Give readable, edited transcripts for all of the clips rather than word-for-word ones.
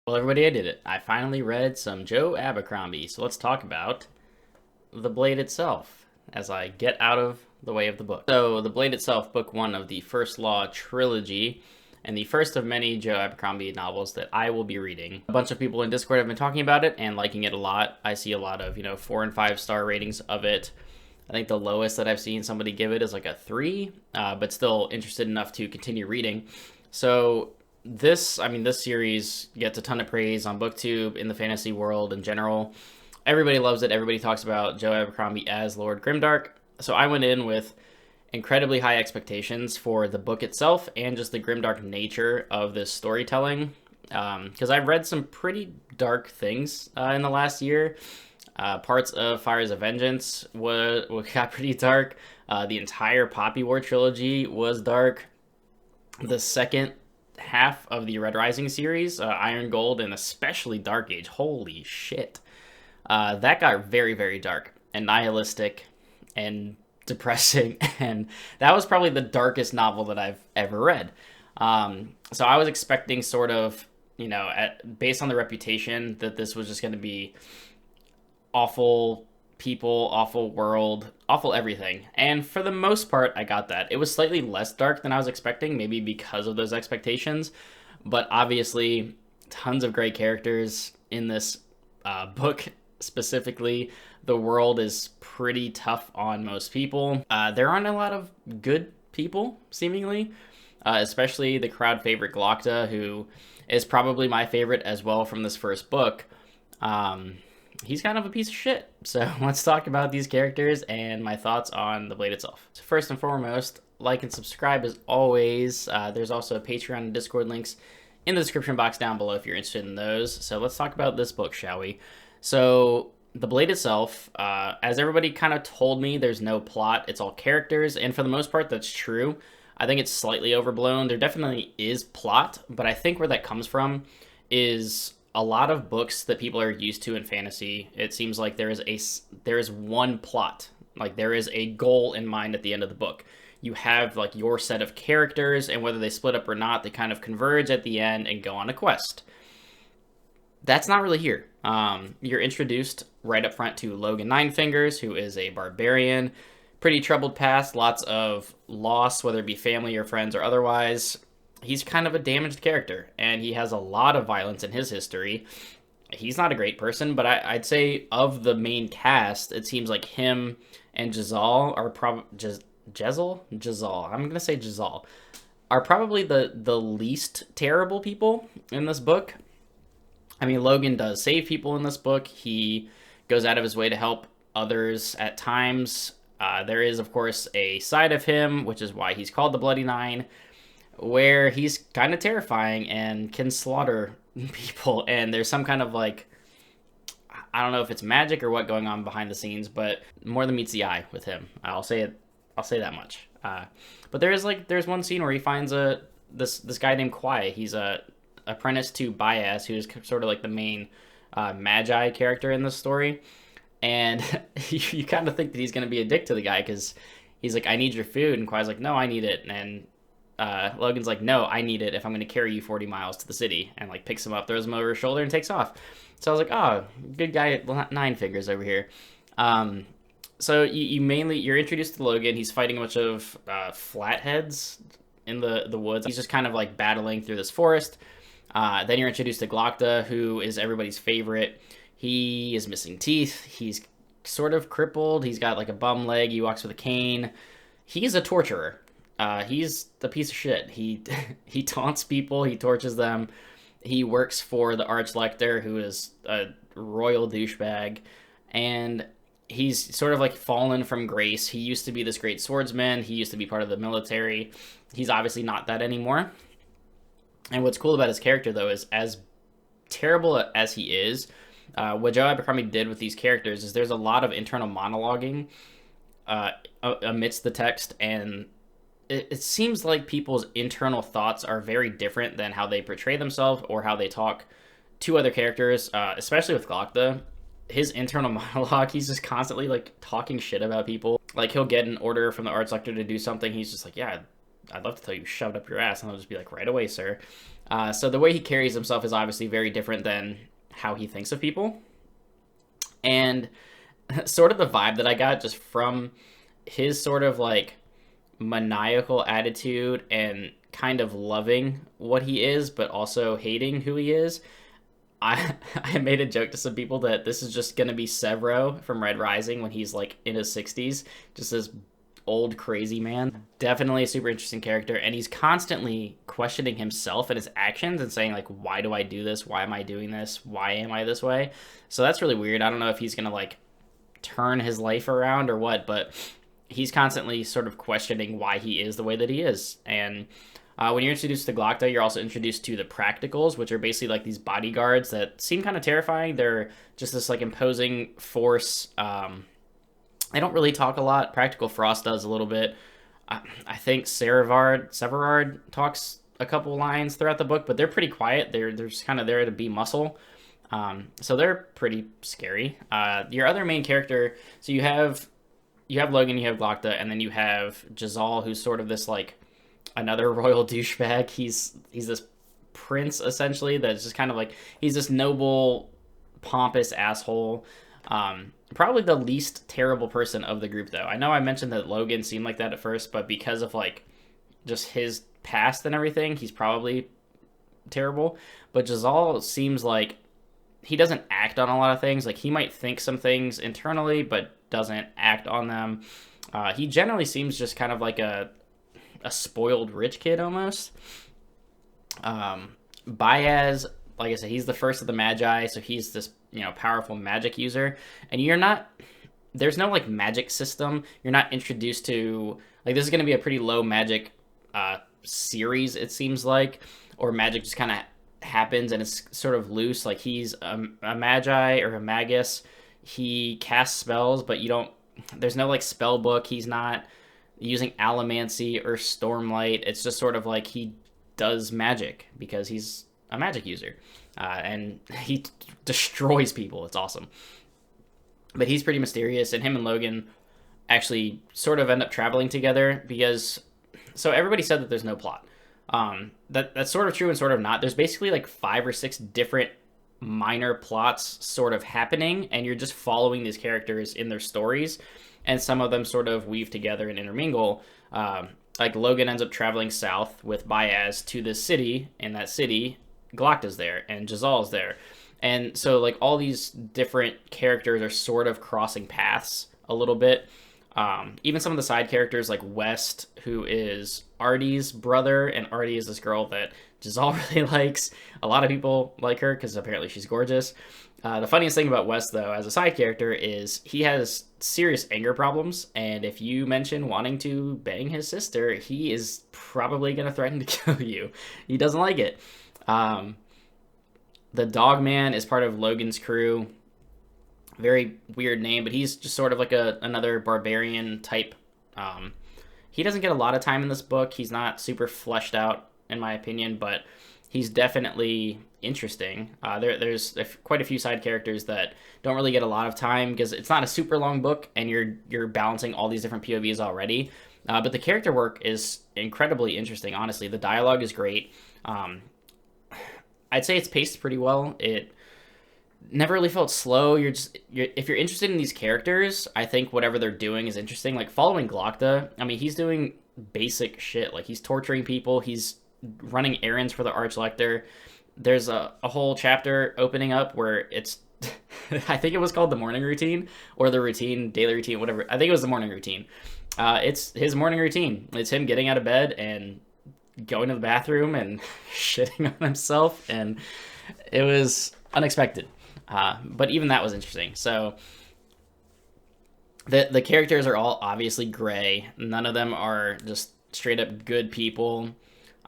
Well, everybody, I did it. I finally read some Joe Abercrombie, so let's talk about The Blade itself as I get out of the way of the book. So, The Blade itself, book one of the First Law trilogy, and the first of many Joe Abercrombie novels that I will be reading. A bunch of people in Discord have been talking about it and liking it a lot. I see a lot of, 4 and 5 star ratings of it. I think the lowest that I've seen somebody give it is like a 3, but still interested enough to continue reading. So this series gets a ton of praise on BookTube, in the fantasy world in general. Everybody loves it. Everybody talks about Joe Abercrombie as Lord Grimdark. So I went in with incredibly high expectations for the book itself and just the grimdark nature of this storytelling. Because I've read some pretty dark things in the last year. Parts of Fires of Vengeance got pretty dark. The entire Poppy War trilogy was dark. The second half of the Red Rising series, Iron Gold, and especially Dark Age, holy shit. That got very, very dark and nihilistic and depressing, and that was probably the darkest novel that I've ever read. So I was expecting sort of, based on the reputation, that this was just going to be awful people, awful world, awful everything. And for the most part, I got that. It was slightly less dark than I was expecting, maybe because of those expectations. But obviously, tons of great characters in this book specifically. The world is pretty tough on most people. There aren't a lot of good people, seemingly. Especially the crowd favorite Glokta, who is probably my favorite as well from this first book. He's kind of a piece of shit. So let's talk about these characters and my thoughts on the Blade itself. So first and foremost, like and subscribe as always. There's also a Patreon and Discord links in the description box down below if you're interested in those. So let's talk about this book, shall we? So the Blade itself, as everybody kind of told me, there's no plot. It's all characters. And for the most part, that's true. I think it's slightly overblown. There definitely is plot, but I think where that comes from is a lot of books that people are used to in fantasy. It seems like there is one plot. Like there is a goal in mind at the end of the book. You have like your set of characters, and whether they split up or not, they kind of converge at the end and go on a quest. That's not really here. You're introduced right up front to Logan Ninefingers, who is a barbarian, pretty troubled past, lots of loss, whether it be family or friends or otherwise. He's kind of a damaged character, and he has a lot of violence in his history. He's not a great person, but I'd say of the main cast, it seems like him and Jezal are probably Jezal. I'm gonna say Jezal are probably the least terrible people in this book. I mean, Logan does save people in this book. He goes out of his way to help others at times. There is, of course, a side of him, which is why he's called the Bloody Nine, where he's kind of terrifying and can slaughter people. And there's some kind of like, I don't know if it's magic or what going on behind the scenes, but more than meets the eye with him. I'll say that much. But there's one scene where he finds this guy named Kwai. He's a apprentice to Bias, who's sort of like the main magi character in this story. And you kind of think that he's going to be a dick to the guy because he's like, I need your food. And Kwai's like, no, I need it. And Logan's like, no, I need it if I'm going to carry you 40 miles to the city. And like picks him up, throws him over his shoulder, and takes off. So I was like, oh, good guy at Ninefingers over here. So you're introduced to Logan. He's fighting a bunch of flatheads in the woods. He's just kind of like battling through this forest. Then you're introduced to Glokta, who is everybody's favorite. He is missing teeth. He's sort of crippled. He's got like a bum leg. He walks with a cane. He's a torturer. He's a piece of shit. He taunts people. He tortures them. He works for the Archlector, who is a royal douchebag. And he's sort of like fallen from grace. He used to be this great swordsman. He used to be part of the military. He's obviously not that anymore. And what's cool about his character, though, is as terrible as he is, what Joe Abercrombie did with these characters is there's a lot of internal monologuing amidst the text, and it seems like people's internal thoughts are very different than how they portray themselves or how they talk to other characters, especially with Glokta. His internal monologue, he's just constantly like talking shit about people. Like he'll get an order from the Archlector to do something. He's just like, yeah, I'd love to tell you shove it up your ass, and I'll just be like, right away, sir. So the way he carries himself is obviously very different than how he thinks of people. And sort of the vibe that I got just from his sort of like maniacal attitude and kind of loving what he is, but also hating who he is. I made a joke to some people that this is just gonna be Severo from Red Rising when he's like in his 60s, just this old crazy man. Definitely a super interesting character, and he's constantly questioning himself and his actions and saying like, why do I do this? Why am I doing this? Why am I this way? So that's really weird. I don't know if he's gonna like turn his life around or what, but he's constantly sort of questioning why he is the way that he is. And when you're introduced to Glokta, you're also introduced to the Practicals, which are basically like these bodyguards that seem kind of terrifying. They're just this like imposing force. They don't really talk a lot. Practical Frost does a little bit. I think Severard talks a couple lines throughout the book, but they're pretty quiet. They're just kind of there to be muscle. So they're pretty scary. Your other main character, so you have Logan, you have Glokta, and then you have Jazal, who's sort of this like another royal douchebag. He's this prince essentially that's just kind of like, he's this noble, pompous asshole. Probably the least terrible person of the group though. I know I mentioned that Logan seemed like that at first, but because of like just his past and everything, he's probably terrible. But Jazal seems like he doesn't act on a lot of things. Like he might think some things internally, but doesn't act on them. He generally seems just kind of like a spoiled rich kid almost. Baez, like I said, he's the first of the Magi, so he's this, powerful magic user. And there's no like magic system. You're not introduced to, like, this is going to be a pretty low magic series, it seems like, or magic just kind of happens and it's sort of loose. Like he's a Magi or a Magus. He casts spells, but there's no like spell book. He's not using Allomancy or Stormlight. It's just sort of like he does magic because he's a magic user. And he destroys people. It's awesome. But he's pretty mysterious, and him and Logan actually sort of end up traveling together because... So everybody said that there's no plot. That's sort of true and sort of not. There's basically like 5 or 6 different minor plots sort of happening, and you're just following these characters in their stories, and some of them sort of weave together and intermingle. Like Logan ends up traveling south with Baez to this city. In that city, Glokta's there and Jazal's there. And so like all these different characters are sort of crossing paths a little bit. Even some of the side characters like West, who is Artie's brother, and Artie is this girl that Jazal really likes. A lot of people like her because apparently she's gorgeous. The funniest thing about West, though, as a side character, is he has serious anger problems, and if you mention wanting to bang his sister, he is probably going to threaten to kill you. He doesn't like it. The Dog Man is part of Logan's crew. Very weird name, but he's just sort of like another barbarian type. He doesn't get a lot of time in this book. He's not super fleshed out, in my opinion, but he's definitely interesting. There's quite a few side characters that don't really get a lot of time because it's not a super long book, and you're balancing all these different POVs already. But the character work is incredibly interesting, honestly. The dialogue is great. I'd say it's paced pretty well. It never really felt slow. If you're interested in these characters, I think whatever they're doing is interesting. Like following Glokta, I mean, he's doing basic shit. Like he's torturing people. He's running errands for the Archlector. There's a whole chapter opening up where it's, I think it was called the morning routine or the routine, daily routine, whatever. I think it was the morning routine. It's his morning routine. It's him getting out of bed and going to the bathroom and shitting on himself, and it was unexpected. But even that was interesting. So the characters are all obviously gray. None of them are just straight up good people.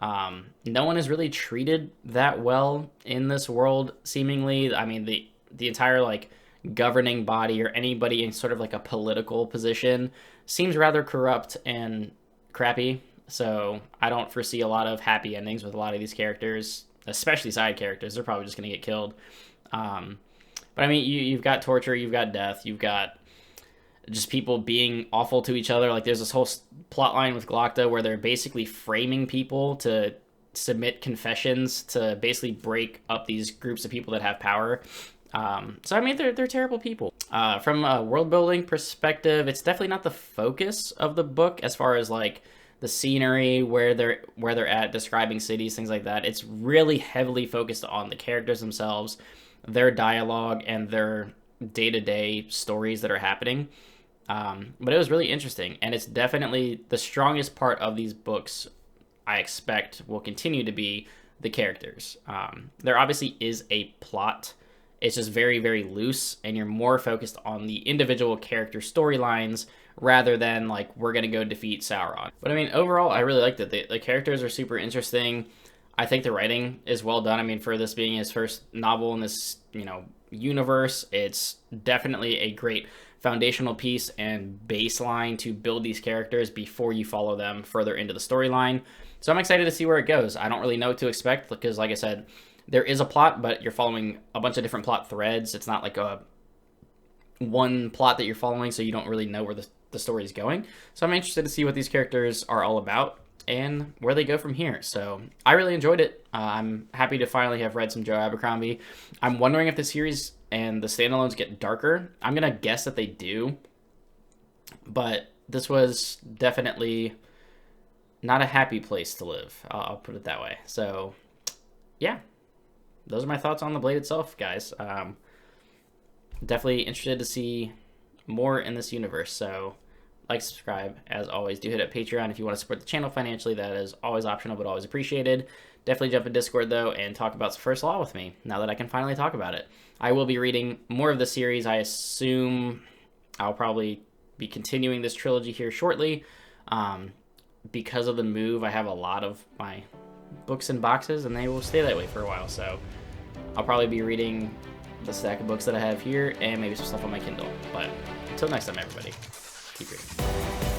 No one is really treated that well in this world, seemingly. I mean, the entire like governing body or anybody in sort of like a political position seems rather corrupt and crappy. So I don't foresee a lot of happy endings with a lot of these characters, especially side characters. They're probably just going to get killed. But I mean, you've got torture, you've got death, you've got just people being awful to each other. Like there's this whole plot line with Glocta where they're basically framing people to submit confessions to basically break up these groups of people that have power. So I mean, they're terrible people. From a world building perspective, it's definitely not the focus of the book as far as like the scenery, where they're at, describing cities, things like that. It's really heavily focused on the characters themselves, their dialogue, and their day-to-day stories that are happening. But it was really interesting, and it's definitely the strongest part of these books. I expect will continue to be the characters. There obviously is a plot. It's just very, very loose, and you're more focused on the individual character storylines rather than, like, we're going to go defeat Sauron. But, I mean, overall, I really liked it. The characters are super interesting. I think the writing is well done. I mean, for this being his first novel in this, universe, it's definitely a great foundational piece and baseline to build these characters before you follow them further into the storyline. So I'm excited to see where it goes. I don't really know what to expect because, like I said, there is a plot, but you're following a bunch of different plot threads. It's not like a one plot that you're following, so you don't really know where the story is going. So I'm interested to see what these characters are all about and where they go from here. So I really enjoyed it. I'm happy to finally have read some Joe Abercrombie. I'm wondering if the series and the standalones get darker. I'm going to guess that they do. But this was definitely not a happy place to live. I'll put it that way. So, yeah. Those are my thoughts on the Blade itself, guys. Definitely interested to see more in this universe. So, like, subscribe. As always, do hit up Patreon if you want to support the channel financially. That is always optional, but always appreciated. Definitely jump in Discord, though, and talk about First Law with me, now that I can finally talk about it. I will be reading more of the series. I assume I'll probably be continuing this trilogy here shortly. Because of the move, I have a lot of my books in boxes, and they will stay that way for a while. So I'll probably be reading the stack of books that I have here, and maybe some stuff on my Kindle. But until next time, everybody, keep reading.